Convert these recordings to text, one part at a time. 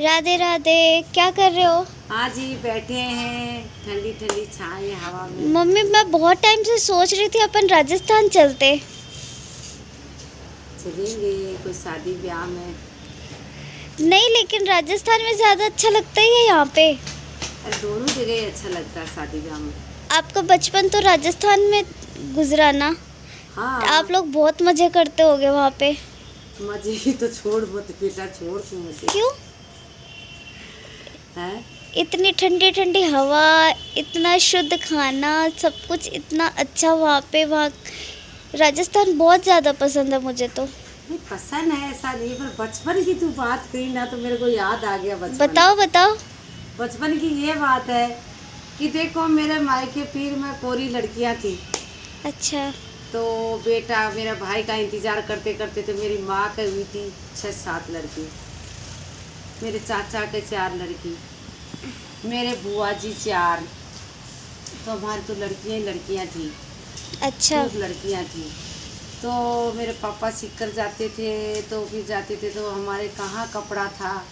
राधे राधे। क्या कर रहे हो? हाँ जी, बैठे हैं ठंडी ठंडी छाए हवा में। मम्मी, मैं बहुत टाइम से सोच रही थी अपन राजस्थान चलते। चलेंगे कोई शादी ब्याह में। नहीं, लेकिन राजस्थान में ज़्यादा अच्छा लगता ही है यहाँ पे। अरे दोनों जगह ही अच्छा लगता है शादी ब्याह में। आपका बचपन तो राजस्थान में गुजरा ना? हाँ, आप लोग बहुत मज़े करते होगे वहाँ पे। मजे ही तो छोड़ मत बेटा, छोड़ तू मुझे। क्यों? है इतनी ठंडी ठंडी हवा, इतना शुद्ध खाना, सब कुछ इतना अच्छा वहाँ पे। वहाँ राजस्थान बहुत ज़्यादा पसंद है मुझे तो। नहीं पसंद है ऐसा नहीं, पर बचपन की तू बात कही ना तो मेरे को याद आ गया बचपन। बताओ बताओ। बचपन की ये बात है कि देखो मेरे मायके पीर में कोरी लड़कियां थी। अच्छा। तो बेटा मेरा भाई का इंतजार करते करते तो मेरी माँ की हुई थी 6-7 लड़की, मेरे चाचा के 4 लड़की, मेरे बुआ जी 4। तो हमारी तो लड़कियां ही लड़कियां थी, अच्छा। खूब लड़कियां थी। तो मेरे पापा सीकर जाते थे, तो फिर जाते थे तो हमारे कहाँ कपड़ा था।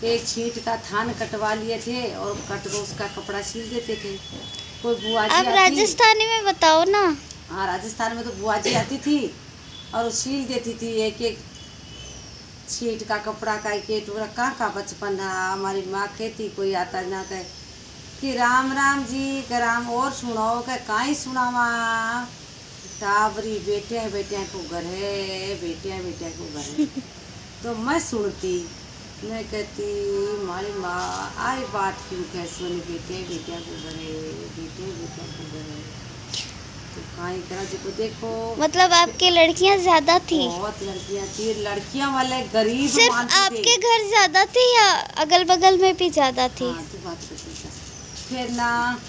एक छींट का थान कटवा लिए थे और कट को उसका कपड़ा सिल देते थे। कोई बुआ जी आप आती। राजस्थानी में बताओ ना। हाँ, राजस्थान में तो बुआ जी आती थी और वो सिल देती थी एक एक छीट का कपड़ा का एक एक टुकड़ा। कहाँ का बचपन था। हमारी माँ कहती कोई आता ना कहे कि राम राम जी के राम और सुनाओ के काई सुनावा। टावरी बेटे बेटे को घर है, बेटे बेटे को घर है। तो मैं सुनती, मैं कहती हमारी माँ आई बात क्यों कह सुनी, बेटे बेटे को घर है, बेटे बेटे को घर है। तो काई करा जी को देखो। मतलब आपकी लड़कियां ज्यादा थी? बहुत लड़कियां थी, लड़कियां वाले गरीब सिर्फ मानते थे। आपके घर ज्यादा थी या अगल बगल में भी ज्यादा थी? हाँ, तो बात करती था। फिर ना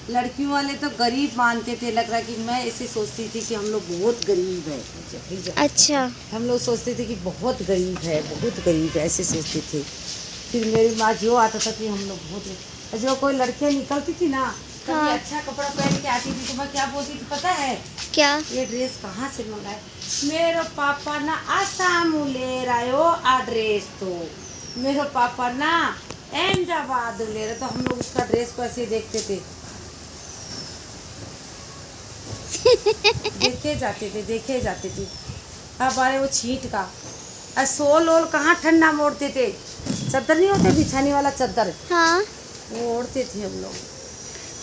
लड़कियों वाले तो गरीब मानते थे। लग रहा कि मैं ऐसे सोचती थी कि हम लोग बहुत गरीब है। अच्छा। हम लोग सोचते थे कि बहुत गरीब है, बहुत गरीब है, ऐसे सोचते थे। फिर मेरी माँ जो आता था कि हम लोग बहुत, जो कोई लड़कियाँ निकलती थी ना कभी हाँ। अच्छा कपड़ा पहन के आती थी तो मैं क्या बोलती थी पता है? क्या? ये ड्रेस कहाँ से मंगाए? मेरे पापा ना आसाम ले रहा आ ड्रेस। तो मेरे पापा ना अहमदाबाद ले रहे। तो हम लोग उसका ड्रेस को ऐसे देखते थे, देखे जाते थे। अब आए वो छींट का और सोल ओल कहाँ ठंडा में ओढ़ते थे। चादर नहीं होते बिछाने वाला चादर, हाँ। वो ओढ़ते थे हम लोग।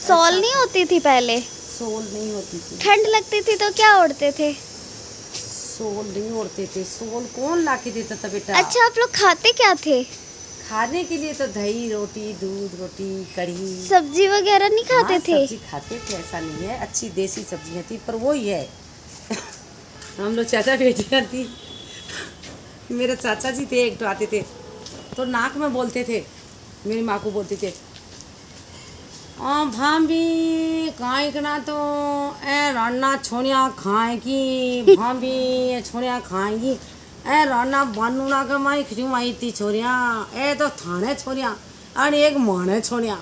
सॉल नहीं होती थी पहले? सोल नहीं होती थी। ठंड लगती थी तो क्या ओढ़ते थे? सोल नहीं ओढ़ते थे। सोल कौन ला के देता था बेटा? अच्छा, आप लोग खाते क्या थे? खाने के लिए तो दही रोटी, दूध रोटी, कढ़ी, सब्जी वगैरह नहीं खाते हाँ, थे? सब्जी खाते थे, ऐसा नहीं है। अच्छी देसी सब्जियां थी, पर वही है हम लोग चाचा बेटियां थी। मेरे चाचा जी थे एक तो आते थे तो नाक में बोलते थे, मेरी माँ को बोलते थे भाभी काई कना तो ए राना छोड़िया खाएगी, भाभी छोड़िया खाएगी, ए राना बानूना के माई खिचू माई थी छोरिया, ए तो थाने छोरिया और एक माने छोरिया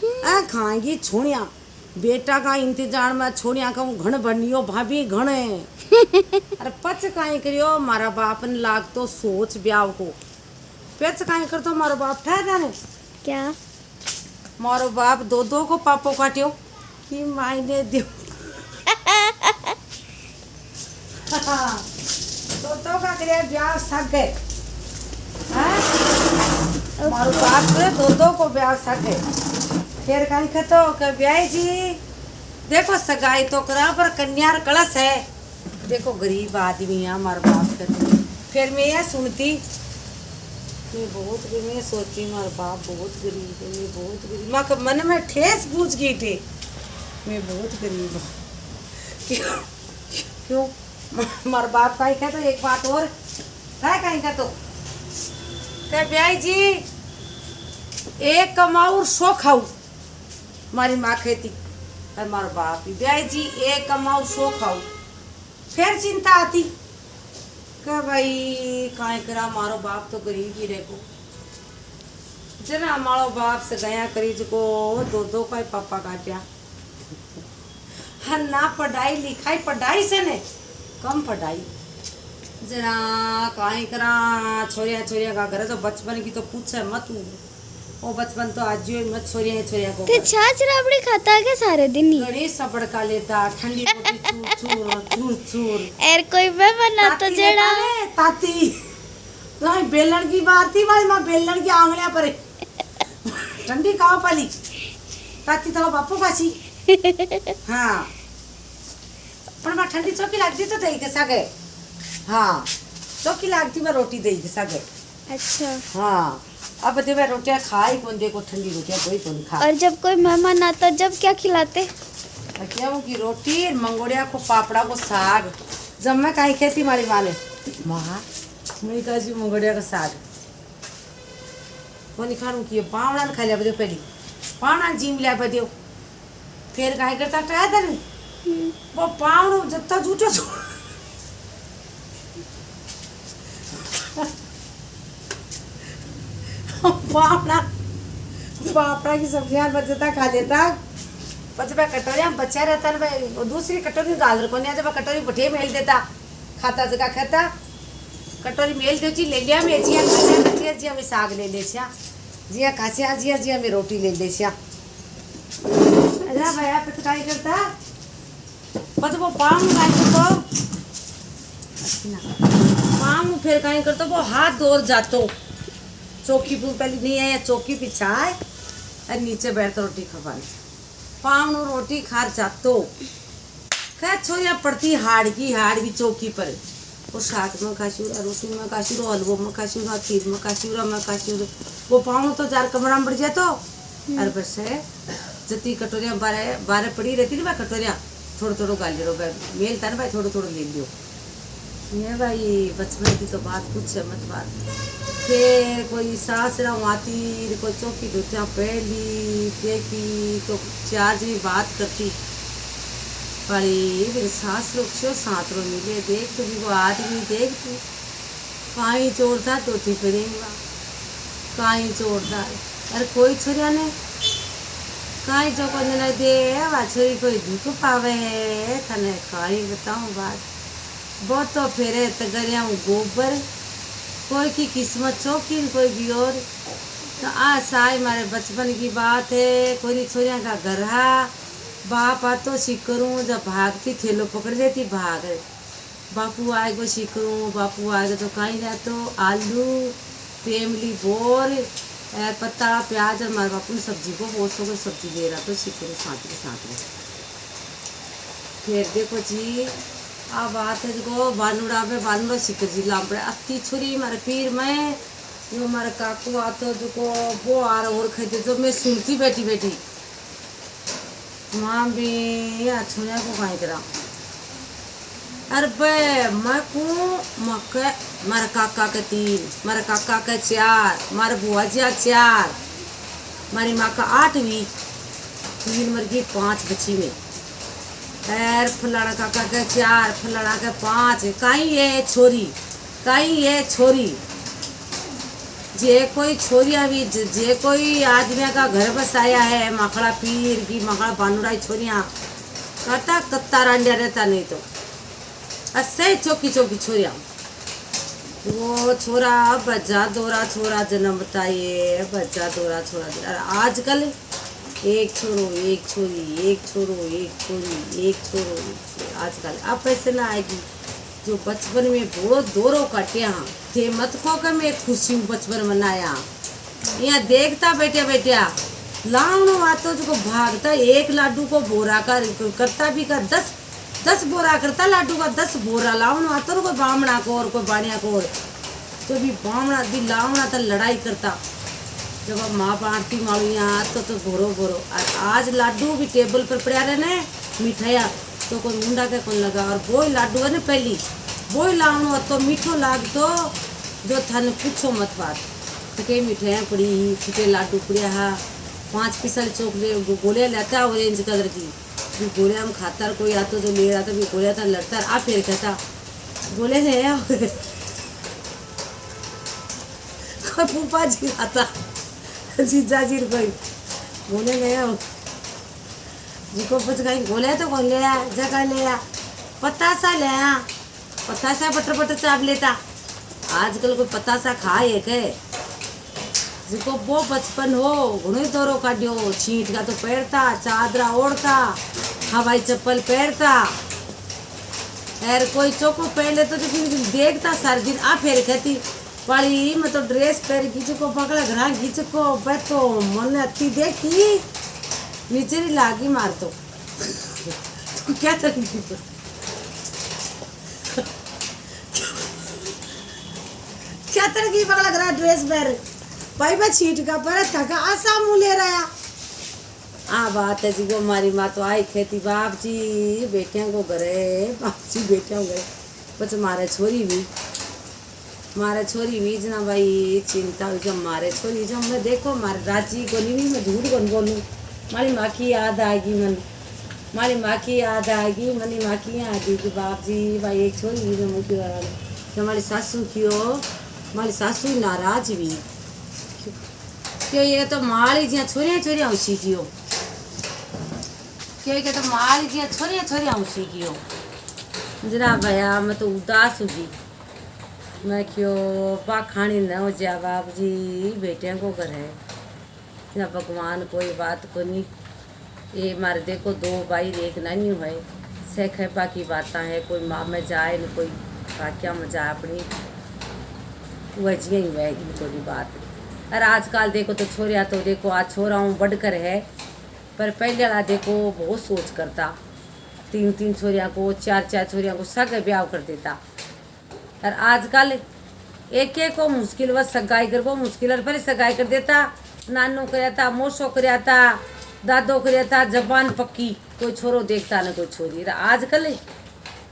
ए खाएगी छोड़िया। बेटा का इंतजार में छोरिया का घण बनियो भाभी घण है। अरे पच काई करियो, मारा बाप ने लाग तो सोच ब्याह को पेच काई कर तो मारो बाप ठहर जाने। क्या? मारो बाप दो दो को पापो काटियो कि मायने दियो तो का करे ब्याह सक गए। मारो बाप के दो को ब्याह सक गए। फिर कहीं खतो के ब्याह जी देखो सगाई तो करा पर कन्यार कलश है। देखो गरीब आदमी है हमारे बाप के। फिर मैं यह सुनती, मैं सोचती हमारा बाप बहुत गरीब है, मैं बहुत गरीब। माँ के मन में ठेस पूछ गई थी, मैं बहुत गरीब हूँ। क्यों हमारा बाप का ही कहता। एक बात और है कहीं का तो क्या ब्याई जी एक कमाऊ और 100 खाऊ। हमारी माँ कहती हमारा बाप ही ब्याई जी एक कमाऊ 100 खाऊ। फिर चिंता आती क्या भाई काहे करा, मारो बाप तो गरीब ही रहेगो। जना मारो बाप से गया करीज को दो दो का पापा काटिया। हाँ ना पढ़ाई लिखाई, पढ़ाई से ने कम पढ़ाई, जरा काई करा छोरिया छोरिया का घर तो बचपन की तो पूछे मत वो बचपन तो आज जो मत छोरिया छोरिया को ते छाछ राबड़ी खाता के सारे दिन ही गणेश सबड़ का लेता ठंडी रोटी चूर चूर चूर चूर एर कोई मैं बना तो ताती जड़ा लेता रे, ताती नहीं बेलन की बात थी भाई माँ बेलन की आंगलियां पर ठंडी खाओ पाली ताती तो बापू काशी हाँ पर मैं ठंडी चौकी लगती तो दही के सागे हाँ चौकी लगती मैं रोटी दही के सागे अच्छा। हाँ अब तो मैं रोटियां खाई कौन देखो ठंडी रोटियां कोई कौन खा और जब कोई मेहमान आता जब क्या खिलाते? गेहूं की रोटी मंगोड़िया को पापड़ा को साग जब मैं कहीं खेती हमारी माँ ने माँ मैं कहा मंगोड़िया का साग वो नहीं खानू की पावड़ा खा लिया बदो पहली पावड़ा जीम लिया बदो फिर कहीं करता ट्राई था नहीं वो पावड़ो जत्ता झूठो पापड़ा पापड़ा की सब्जियां बचता खा लेता बचपा कटोरिया बच्चा रहता ना भाई वो दूसरी कटोरी गाल रखो नहीं जब कटोरी बठे मेल देता खाता जगह खाता कटोरी मेल दे ची ले लिया मैं जिया खासिया जिया में साग ले ले छिया जिया खासिया जिया जिया में रोटी ले ले छिया अल्लाह भैया पे तो काई करता बस वो पाम काई तो पाम फिर काई करता वो हाथ धो जातो चौकी पर पहले नहीं है चौकी पिछाए और नीचे बैठ रोटी खवानी पाँव रोटी खार जातो खैर छोरिया पड़ती हाड़ की चौकी पर वो साग में काशूरा रोटी में काशूरो हलवो में काशूरा खीर में काशूरा में काशूरो वो पाँव तो जार कमरा में बढ़ जातो और बस है जती कटोरिया बारह पड़ी रहती ना भाई कटोरिया थोड़ा थोड़ा गाल लो भाई मेल था ना भाई थोड़ा थोड़ा ले लियो ये भाई बचपन की तो बात कुछ है मत बात फिर कोई सास आती कोई चौकी धोतिया पहली देखी तो चार जनी बात करती बड़ी मेरे सास लोग से साथ रो मिले देख तो भी वो आदमी देख तू कहीं जोड़ता तो थी करेंगे कहीं जोड़ता अरे कोई छोरिया ने कहीं जो को नहीं दे छोरी कोई दुख पावे है थने कहीं बताऊँ बात वो तो फिर तगरिया गोबर कोई की किस्मत चौकी कोई की और तो साई हमारे बचपन की बात है कोई छोरिया का घर है बाप आ तो सीकरूँ जब भागती थेलो पकड़ लेती भाग बापू आएगो सीकरूँ बापू आएगा तो कहीं ना तो आलू तेमली बोर पत्ता प्याज और हमारे बापू ने सब्जी को बहुत सौ सब्जी दे रहा तो सीकरूँ साथ में फिर देखो जी अब बात है जो बानुड़ा में बानुड़ा सिकर जी लाम पड़े अति छुरी हमारे पीर में जो हमारे काकू आते जो को वो आ रहा और खाते जो मैं सुनती बैठी बैठी माँ भी छुरिया को कहीं करा अरे बे मैं को मक्के मारे काका के 3 मारे काका के 4 मारे बुआ जी 4 हमारी माँ का 8वीं 3 मर गई 5 बची में एर फलाना काका के 4 फलाना के 5 कहीं ये छोरी जे कोई छोरिया भी जे कोई आदमी का घर बसाया है मखड़ा पीर की मखड़ा बानुड़ाई छोरिया कता कत्ता रांडिया रहता नहीं तो अस्से चौकी छोरिया वो छोरा बच्चा दोरा छोरा जन्मता ये बच्चा दोरा छोरा आजकल एक छोरो एक छोरी एक छोरो एक छोरी एक छोरो आजकल अब ऐसे ना आएगी जो बचपन में बहुत दोरों काटे हाँ थे मत को के मैं खुशी हूँ बचपन मनाया यहाँ देखता बेटिया लाउनो आतो जो भागता एक लाडू को बोरा करता भी का 10 बोरा करता लाडू का 10 बोरा लाउनो आतो कोई बामणा को और कोई बाणिया को तो भी बामणा भी लावना था लड़ाई करता जब अब माँ बांटती मालू यहाँ तो भोरो और आज लाडू भी टेबल पर पड़ा रहे मिठाइया तो कोई मुंडा के कौन लगा और वो लाडू है ना पहली वो लावनो तो मीठो लाग तो जो थाने पूछो मत बात तो कई मिठाइयाँ पड़ी छुटे लाडू पड़िया हा 5 पिसल चॉकलेट गोलियाँ लेता ऑरेंज कलर की भी गोलियाँ हम खाता कोई आतो जो ले रहा था भी गोलियाँ था लड़ता आ फिर कहता गोले ले कोई फूफा जी आता जीजा जी कोई बोले गया जिको कुछ कहीं बोले तो कौन ले जगह ले पता सा ले पतासा बटर बटर चाप लेता। आजकल कोई पतासा खाए के जिको वो बचपन हो घणो दौरो काढ़ियो। छींट का तो पहनता, चादरा ओढ़ता, हवाई चप्पल पहनता। यार कोई चोको पहन ले तो फिर देखता सारे दिन आ फेर कहती पाली मैं तो ड्रेस पहन खींचको पकड़ा घरा खींचको बैठो मन अति देखी नीचे नहीं लागी मार तो क्या करेगी तो क्या तरह की पकड़ा घरा ड्रेस पहन भाई मैं छीट का पर थका आसा मुँह ले रहा। हाँ बात है जी को हमारी माँ तो आई खेती बाप जी बेटियां को घरे बाप जी बेटियां घरे बस मारे छोरी भी जना भाई चिंता हुई जब मारे छोरी जब मैं देखो मारे राजी को नहीं मैं झूठ कौन बोलूँ। मारी माँ की याद आएगी मन मारी माँ की याद आएगी मनी माँ की याद आएगी कि बाप जी भाई एक छोरी भी जो मुझे जब हमारी सासू की हो हमारी सासू नाराज भी क्यों ये तो माली जिया छोरियाँ छोरियाँ उसी की हो क्यों ये तो माली जिया छोरियाँ छोरियाँ उसी की हो। जरा भैया मैं तो उदास होगी मैं क्यों बा खानी न हो जा बाप जी बेटियां को घर है ना भगवान कोई बात को नहीं। ये मारे देखो दो भाई एक नानी है सेख है बाकी बातें है कोई माँ में जाए न कोई बाकिया में जाए अपनी वह जिया ही वह कोई बात। अरे आजकल देखो तो छोरिया तो देखो आज छोराओं बढ़कर है पर पहले वाला देखो बहुत सोच करता 3-3 छोरिया को 4-4 छोरिया को सग ब्याह कर देता। और आजकल एक एक को मुश्किल बस सगाई कर को मुश्किल पर सगाई कर देता। नानू कराता मोसो कराता दादो कराता जबान पक्की कोई छोरो देखता ना कोई छोरी। आजकल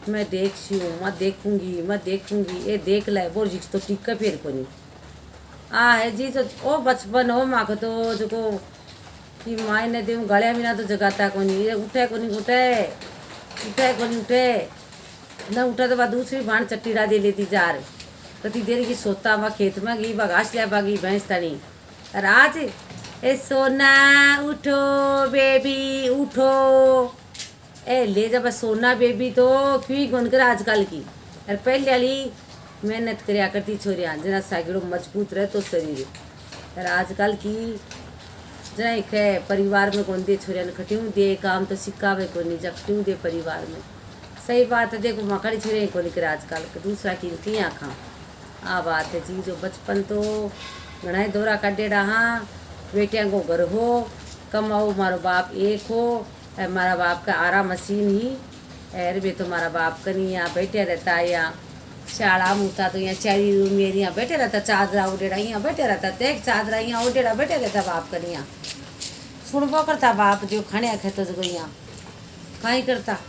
मैं देखती हूँ मैं देखूंगी ये देख ले बोल जी तो टिक्का फिर को नहीं आ है जी तो ओ बचपन हो माँ को तो जो को कि माँ ने दे गले में ना तो जगाता को नहीं ये उठे को नहीं उठे न उठा तो बाद दूसरी भाण चट्टीड़ा दे लेती जा रही कति देर की सोता वहाँ खेत में गई बा घास लिया बागी भैंस तनी। और आज ए सोना उठो बेबी उठो ए ले जा बस सोना बेबी तो क्यों गुन कर आजकल की। और पहले वाली मेहनत करया करती छोरियाँ जना सागिड़ो मजबूत रहे तो शरीर। और आजकल की जना एक है परिवार में कौन दे छोरिया ने खटियूँ दे काम तो सिक्कावे को नहीं जब खटियूँ दे परिवार में सही बात है। देखो मकड़ी छोरिया को निकले आजकल दूसरा की किया खा आ बात है जी जो बचपन तो घना दौरा काटे रहा बेटियां को घर हो कमाओ मारो बाप एक हो मारा बाप का आरा मशीन ही एर भी तो मारा बाप कहीं यहाँ बैठे रहता है यहाँ शाला मुता तो यहाँ चारी रूम मेरी यहाँ बैठे रहता चादरा उडेड़ा यहाँ बैठे रहता देख चादरा यहाँ उडेड़ा बैठे रहता बाप कहीं यहाँ सुनबो करता बाप जो खाने खेतो जो यहाँ कहीं करता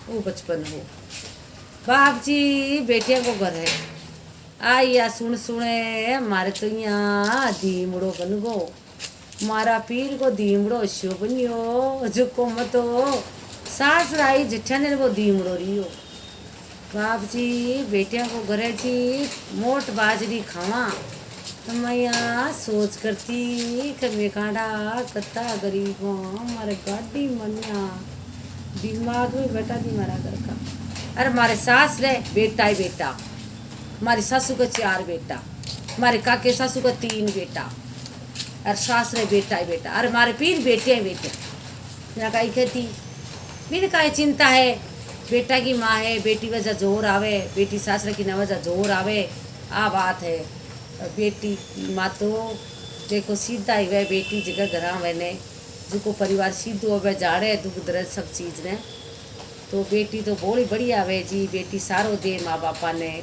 वो बचपन हो। बाप जी बेटियां को घर है आइया सुने मारे तो यहाँ धीमड़ो बन गो मारा पीर को धीमड़ो शो बनियो जो को मतो सास राई जेठाने वो धीमड़ो रियो। बाप जी बेटियां को घर है जी मोट बाजरी खावा तो मैं यहाँ सोच करती कि मैं कांडा कत्ता गरीबों हमारे गाड़ी मनिया दिमाग में बैठा दी मारा घर का। अरे मारे सास रे बेटा ही बेटा हमारी सासू का 4 बेटा हमारे काके सासू का 3 बेटा और सास रे बेटा ही बेटा। अरे हमारे पीर बेटे हैं बेटे यहाँ का खेती बिन का चिंता है बेटा की माँ है बेटी वजह जोर आवे बेटी सासरे की न वजह जोर आवे आ बात है। बेटी की माँ तो देखो सीधा ही वह बेटी जगह घर वहने जिको परिवार सीधो हो जाड़े दुख दर्द सब चीज़ ने तो बेटी तो बड़ी बढ़िया वे जी बेटी सारो दे माँ बापा ने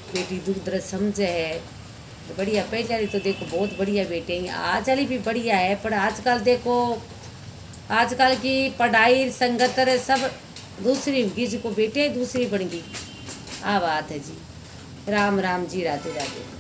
बेटी दुख दर्द समझे है तो बढ़िया। पहले वाली तो देखो बहुत बढ़िया बेटे हैं आज वाली भी बढ़िया है पर आजकल देखो आजकल की पढ़ाई संगत सब दूसरी होगी जिको बेटे दूसरी बन गई आ बात है जी। राम राम जी राधे राधे।